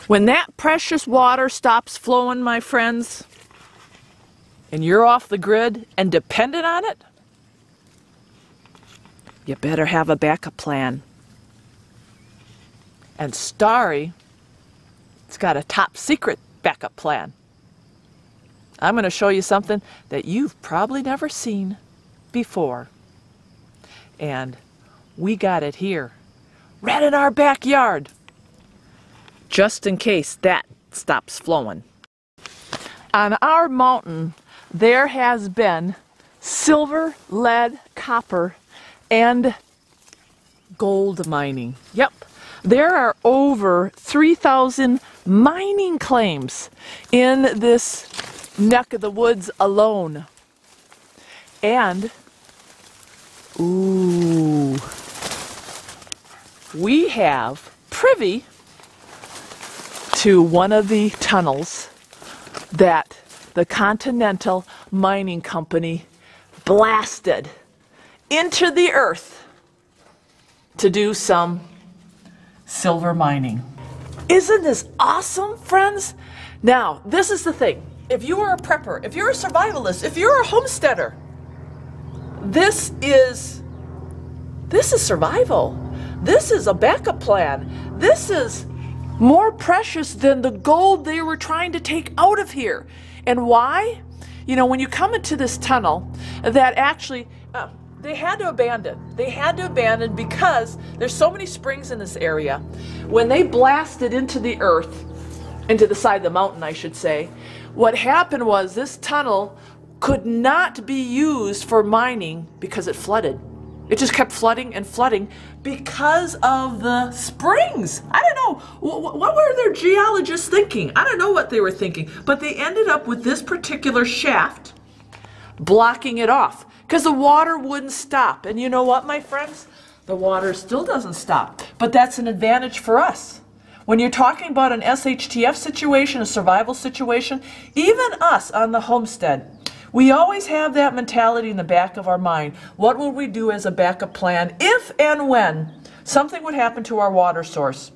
When that precious water stops flowing, my friends, and you're off the grid and dependent on it, you better have a backup plan. And Starry, it's got a top secret backup plan. I'm going to show you something that you've probably never seen before. And we got it here, right in our backyard, just in case that stops flowing. On our mountain, there has been silver, lead, copper, and gold mining. Yep, there are over 3,000 mining claims in this neck of the woods alone. And, ooh, we have privy to one of the tunnels that the Continental Mining Company blasted into the earth to do some silver mining. Isn't this awesome, friends? Now, this is the thing. If you are a prepper, if you're a survivalist, if you're a homesteader, this is survival. This is a backup plan. This is more precious than the gold they were trying to take out of here. And why? You know, when you come into this tunnel, that actually, they had to abandon. They had to abandon because there's so many springs in this area. When they blasted into the earth, into the side of the mountain, I should say, what happened was this tunnel could not be used for mining because it flooded. It just kept flooding and flooding because of the springs. I don't know, what were their geologists thinking? I don't know what they were thinking, but they ended up with this particular shaft blocking it off because the water wouldn't stop. And you know what, my friends? The water still doesn't stop, but that's an advantage for us. When you're talking about an SHTF situation, a survival situation, even us on the homestead, we always have that mentality in the back of our mind. What would we do as a backup plan if and when something would happen to our water source?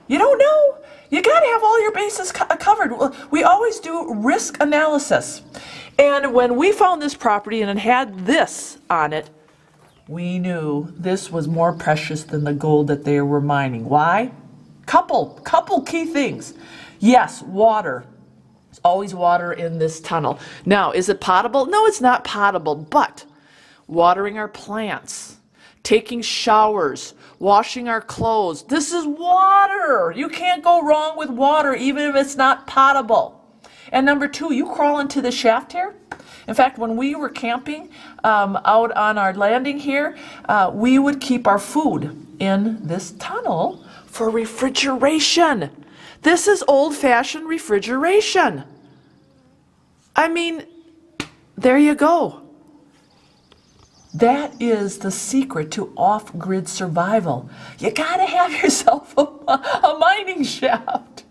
You don't know. You got to have all your bases covered. We always do risk analysis. And when we found this property and it had this on it, we knew this was more precious than the gold that they were mining. Why? Couple key things. Yes, water. There's always water in this tunnel. Now, is it potable? No, it's not potable, but watering our plants, taking showers, washing our clothes, this is water. You can't go wrong with water, even if it's not potable. And number two, you crawl into the shaft here. In fact, when we were camping out on our landing here, we would keep our food in this tunnel for refrigeration. This is old-fashioned refrigeration. I mean, there you go. That is the secret to off-grid survival. You gotta have yourself a mining shaft.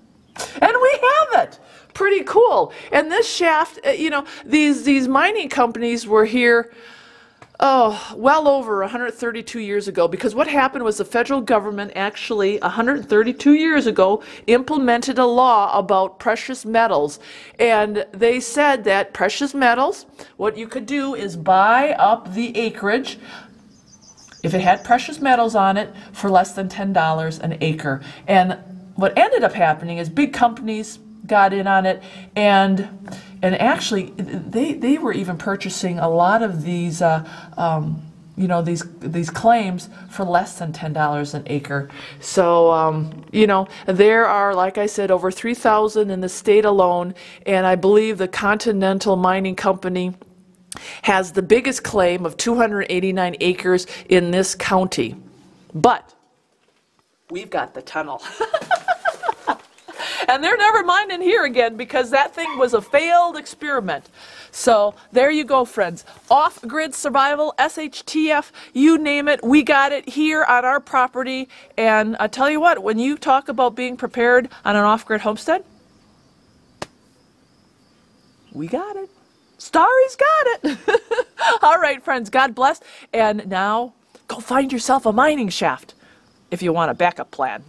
And we have it. Pretty cool. And this shaft, you know, these mining companies were here, oh, well over 132 years ago, because what happened was the federal government actually 132 years ago implemented a law about precious metals, and they said that precious metals, what you could do is buy up the acreage if it had precious metals on it for less than $10 an acre. And what ended up happening is big companies got in on it, and actually they were even purchasing a lot of these you know, these claims for less than $10 an acre. So you know, there are, like I said, over 3,000 in the state alone, and I believe the Continental Mining Company has the biggest claim of 289 acres in this county. But we've got the tunnel. And they're never mining here again because that thing was a failed experiment. So there you go, friends. Off-grid survival, SHTF, you name it, we got it here on our property. And I tell you what, when you talk about being prepared on an off-grid homestead, we got it. Starry's got it. All right, friends, God bless. And now go find yourself a mining shaft if you want a backup plan.